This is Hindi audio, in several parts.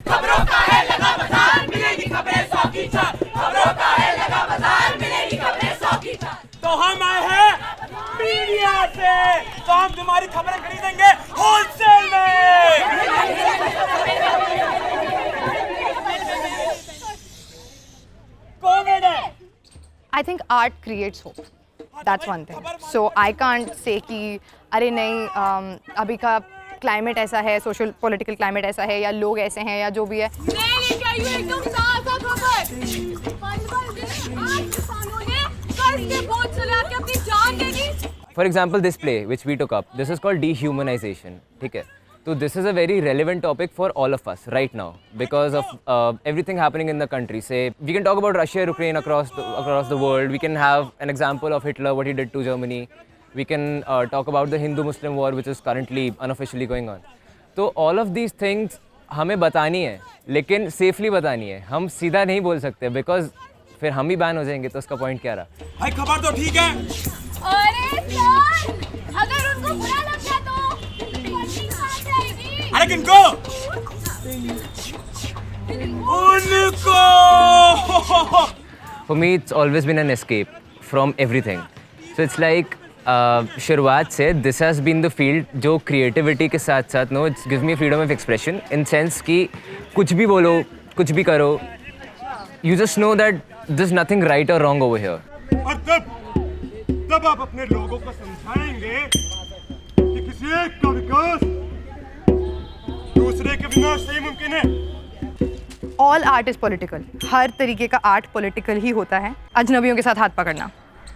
खबरों का है लगा बाजार, मिलेगी खबरें 100 की चार। खबरों का है लगा बाजार, मिलेगी खबरें 100 की चार। तो हम आए हैं मीडिया से, तो हम तुम्हारी खबरें खरीदेंगे होलसेल में। कोविड है। I think art creates hope. That's one thing. So I can't say कि अरे नहीं अभी का क्लाइमेट ऐसा है, सोशल पॉलिटिकल क्लाइमेट ऐसा है, या लोग ऐसे हैं, या जो भी है। नहीं क्या ये एकदम ताज़ा खबर। पंद्रह दिन आज किसानों ने कर्ज के बोझ चला के अपनी जान दे दी। For example, this play which we took up, this is called dehumanization. ठीक है? So this is a very relevant topic for all of us right now because of everything happening in the country. Say we can talk about Russia, Ukraine across the world. We can have an example of Hitler, what he did to Germany. We can talk about the Hindu-Muslim war, which is currently unofficially going on. So all of these things हमें बतानी है, लेकिन safely बतानी है. हम सीधा नहीं बोल सकते because फिर हम ही बैन हो जाएंगे, तो उसका पॉइंट क्या रहा? भाई खबर तो ठीक है। अरे सर, अगर उनको बुरा लग गया तो अरे किनको? उनको। For me, it's always been an escape from everything. So it's like शुरुआत से this has been the field जो creativity के साथ साथ it gives me freedom of expression in sense कि कुछ भी बोलो, कुछ भी करो, you just know that there's nothing right or wrong over here. और तब आप अपने लोगों को समझाएंगे कि किसी एक का विकास दूसरे के विनाश से ही मुमकिन है। All art is political. हर तरीके का आर्ट पॉलिटिकल ही होता है। अजनबियों के साथ हाथ पकड़ना,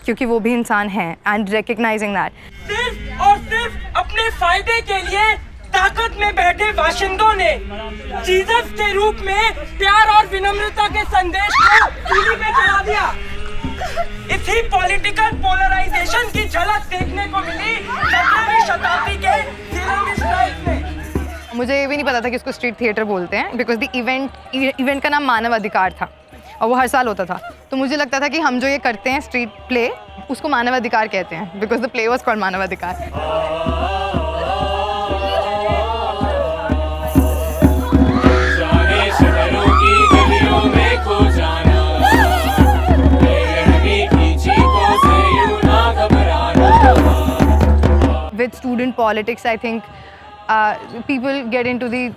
क्योंकि वो भी इंसान हैं, and recognizing that. सिर्फ और सिर्फ अपने फायदे के लिए ताकत में बैठे बाशिंदों ने जीसस के रूप में प्यार और विनम्रता के संदेश को टीवी पे चला दिया। इसी पॉलिटिकल पोलराइजेशन की झलक देखने को मिली 17वीं शताब्दी के फिल्मी स्ट्राइक में। मुझे ये भी नहीं पता था कि उसको स्ट्रीट थिएटर बोलते हैं, बिकॉज द इवेंट का नाम मानव अधिकार था और वो हर साल होता था। तो मुझे लगता था कि हम जो ये करते हैं स्ट्रीट प्ले, उसको मानव अधिकार कहते हैं, because the play was called Manav Adhikar. With student politics, I think people get into the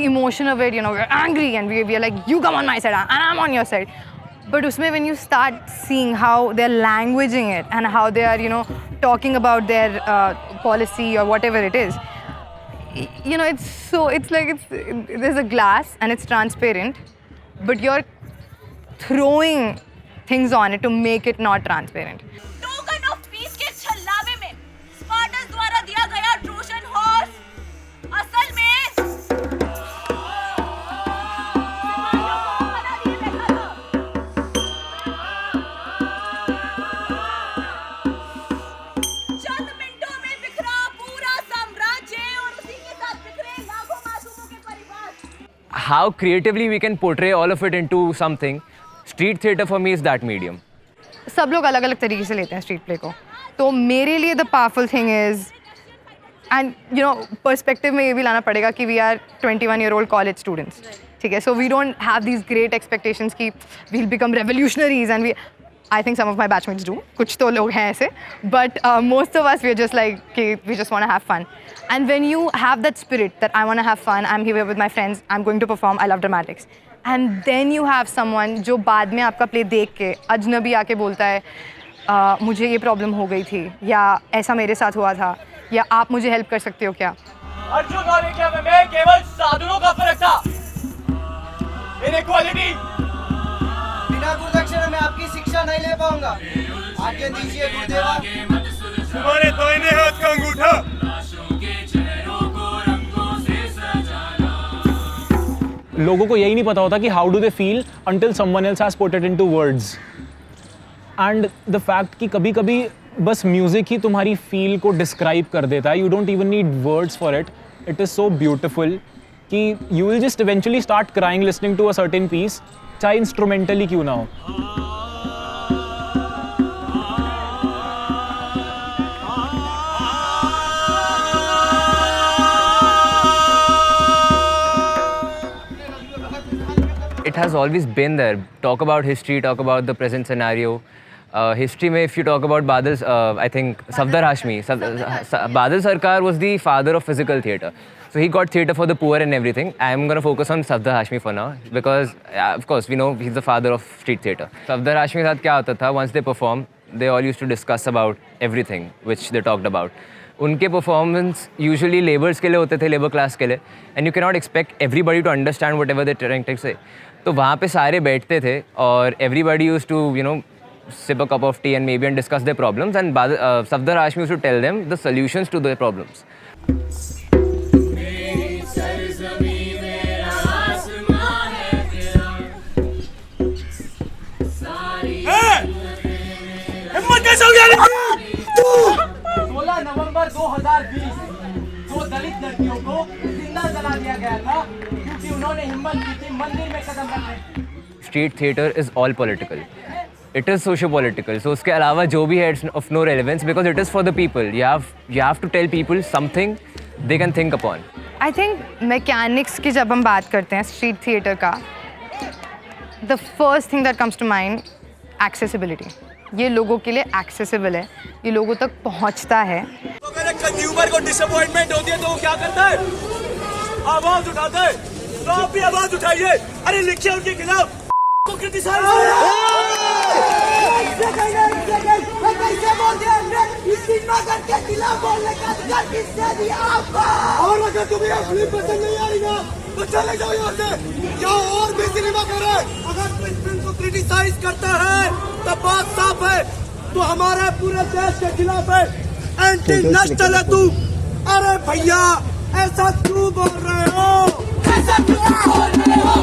emotion of it. You know, we're angry and we are like, you come on my side and I'm on your side. But usme when you start seeing how they're languaging it and how they are, you know, talking about their policy or whatever it is, you know, there's a glass and it's transparent, but you're throwing things on it to make it not transparent. Token of peace के छल्लावे में स्पार्टस द्वारा दिया गया ट्रोजन हॉर्स असल में चंद मिनटों में बिखरा पूरा साम्राज्य और उसी के साथ बिखरे लाखों मासूमों के परिवार। How creatively we can portray all of it into something. Street theater for me is that medium. सब लोग अलग अलग तरीके से लेते हैं स्ट्रीट प्ले को। तो मेरे लिए the powerful thing is, and you know perspective में ये भी लाना पड़ेगा कि we are 21-year-old college students, ठीक है। So we don't have these great expectations कि we will become revolutionaries, and we, I think some of my batchmates do, कुछ तो लोग हैं ऐसे, but most of us we are just like कि we just want to have fun. And when you have that spirit that I want to have fun, I am here with my friends, I am going to perform, I love dramatics, and then you have someone जो बाद में आपका प्ले देख के अजनबी आके बोलता है मुझे ये प्रॉब्लम हो गई थी, या ऐसा मेरे साथ हुआ था, या आप मुझे हेल्प कर सकते हो क्या। अर्जुन और विक्रम में केवल साधनों का फर्क था। इनइक्वालिटी। बिना गुरुदक्षिणा में आपकी शिक्षा नहीं ले पाऊंगा। आज्ञा दीजिए गुरुदेवा। तुम्हारे दाहिने हाथ का अंगूठा लोगों को यही नहीं पता होता कि how do they feel until someone else has put it into words. And the fact कि कभी कभी बस म्यूजिक ही तुम्हारी फील को डिस्क्राइब कर देता है, you don't even need words for it, it is so beautiful कि you will just eventually start crying listening to a certain piece, चाहे इंस्ट्रूमेंटली क्यों ना हो। it has always been there. Talk about history, talk about the present scenario. History में if you talk about Badal, I think Safdar Hashmi. Badal Sarkar was the father of physical theatre. So he got theatre for the poor and everything. I'm going to focus on Safdar Hashmi for now because of course we know he's the father of street theatre. Safdar Hashmi के साथ क्या होता था? Once they perform, they all used to discuss about everything which they talked about. उनके performance usually laborers के लिए होते थे, labor class के लिए, and you cannot expect everybody to understand whatever they're trying to say. तो वहाँ पे सारे बैठते थे और everybody used to sip a cup of tea and maybe and discuss their problems, and Safdar Hashmi used to tell them the solutions to their problems. हिम्मत कैसे हो गया? 16 नवंबर 2020 दो दलित लड़कियों को जिंदा जला दिया गया था क्योंकि उन्होंने हिम्मत की थी मंदिर में कदम रखने की। Street theatre is all political. It is socio-political. So उसके अलावा जो भी है it's of no relevance because it is for the people. You have to tell people something they can think upon. I think mechanics की जब हम बात करते हैं street theatre का, the first thing that comes to mind, accessibility. ये लोगों के लिए accessible है, ये लोगों तक पहुंचता है. तो अगर एक कंज्यूमर को डिसअपॉइंटमेंट होती है तो वो क्या करता है? आवाज उठाता है. तो आप भी आवाज उठाइए. अरे लिखिए उनके खिलाफ को क्रिटिसाइज. कैसे बोल दिया हमने इस सिनेमा घर के खिलाफ बोलने का अधिकार किसने दिया आपको? और अगर तुम्हें ये फिल्म पसंद नहीं आ रही ना तो चले जाओ यहाँ से. क्या और भी सिनेमा घर है? अगर इस फिल्म को क्रिटिसाइज करता है तो बात साफ है. तो हमारे पूरे देश के खिलाफ है. एंटी नेशनल है तू. अरे भैया ऐसा क्यों बोल रहे हो? ऐसा क्यों बोल रहे हो?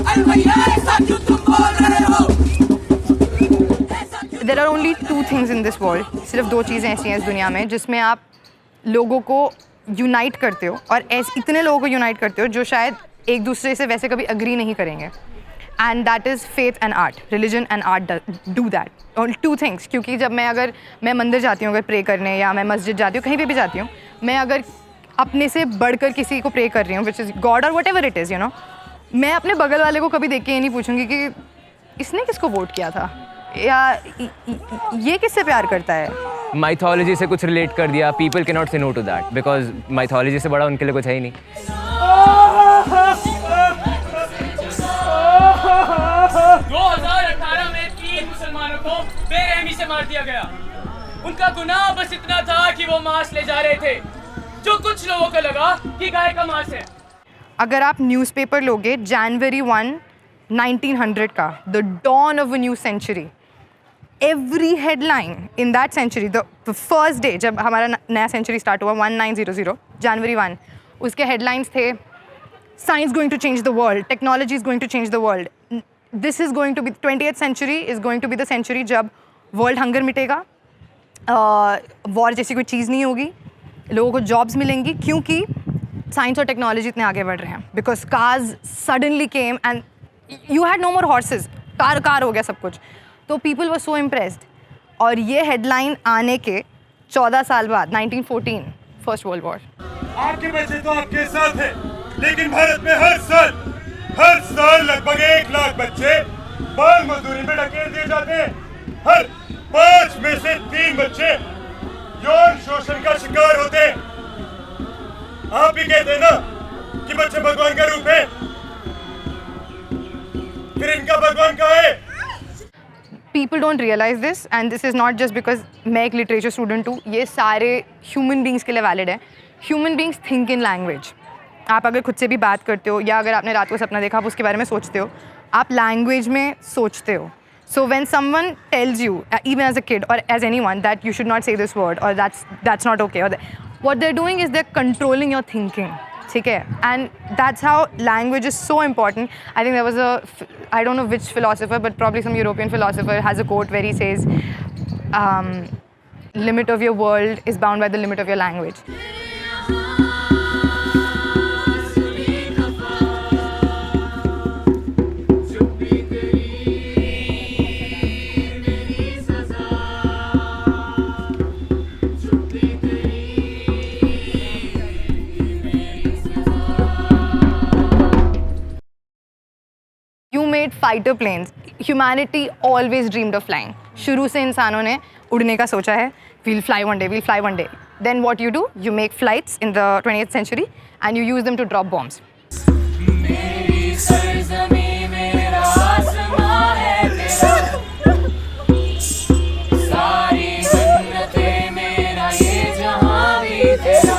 अरे भैया ऐसा क्यों तुम बोल रहे हो? There are only two things in this world. सिर्फ दो चीज़ें ऐसी हैं इस दुनिया में जिसमें आप लोगों को यूनाइट करते हो और इतने लोगों को यूनाइट करते हो जो शायद एक दूसरे से वैसे कभी अग्री नहीं करेंगे. And that is faith and art. Religion and art do that. Only two things. क्योंकि जब मैं मंदिर जाती हूँ अगर प्रे करने या मैं मस्जिद जाती हूँ कहीं पे भी जाती हूँ, मैं अगर अपने से बढ़कर किसी को प्रे कर रही हूँ, which is God or whatever it is, मैं अपने बगल वाले को कभी देख के ये नहीं पूछूंगी कि इसने किसको वोट किया था या ये किससे प्यार करता है. माइथोलॉजी से कुछ रिलेट कर दिया. People can not say no to that because mythology से बड़ा उनके लिए कुछ है ही नहीं. 2018 में 3 मुसलमानों को बेरहमी से मार दिया गया. उनका गुनाह बस इतना था कि वो मांस ले जा रहे थे जो कुछ लोगों को लगा कि गाय का मांस है. अगर आप न्यूज़पेपर लोगे जनवरी 1 1900 का, the dawn of a new century, every headline in that century, the first day जब हमारा नया सेंचुरी स्टार्ट हुआ 1900 जनवरी 1, उसके हेडलाइंस थे science going to change the world, technology is going to change the world, this is going to be 20th century is going to be the century जब वर्ल्ड हंगर मिटेगा, वॉर जैसी कोई चीज़ नहीं होगी, लोगों को जॉब्स मिलेंगी क्योंकि साइंस और टेक्नोलॉजी इतने आगे बढ़ रहे हैं. Because cars suddenly came and you had no more horses, car हो गया सब कुछ. तो पीपल वर सो इम्प्रेस्ड. और ये हेडलाइन आने के 14 साल बाद 1914 फर्स्ट वर्ल्ड वॉर. आपके बच्चे तो आपके साथ हैं, लेकिन भारत में हर साल लगभग 1 लाख बच्चे बाल मजदूरी में ढकेल दिए जाते हैं. हर 5 में से 3 बच्चे यौन शोषण का शिकार होते हैं. आप भी कहते हैं ना कि बच्चे भगवान का रूप है, फिर इनका भगवान कहाँ है? People don't realize this and this is not just because मैं एक लिटरेचर स्टूडेंट हूँ, ये सारे ह्यूमन बींग्स के लिए वैलिड है. Human beings think in language. आप अगर खुद से भी बात करते हो या अगर आपने रात को सपना देखा आप उसके बारे में सोचते हो, आप लैंग्वेज में सोचते हो. So when someone tells you, even as a kid or as anyone, that you should not say this word or that's not okay, or what they're doing is they're controlling your thinking. ठीक है? And that's how language is so important. I think there was I don't know which philosopher, but probably some European philosopher has a quote where he says, limit of your world is bound by the limit of your language. made fighter planes. Humanity always dreamed of flying. शुरू से इंसानों ने उड़ने का सोचा है. We'll fly one day, we'll fly one day. Then what you do? You make flights in the 20th century and you use them to drop bombs. मेरी सरज़मीं मेरा आसमां है तेरा, सारी जन्नतें मेरा ये जहां भी तेरा.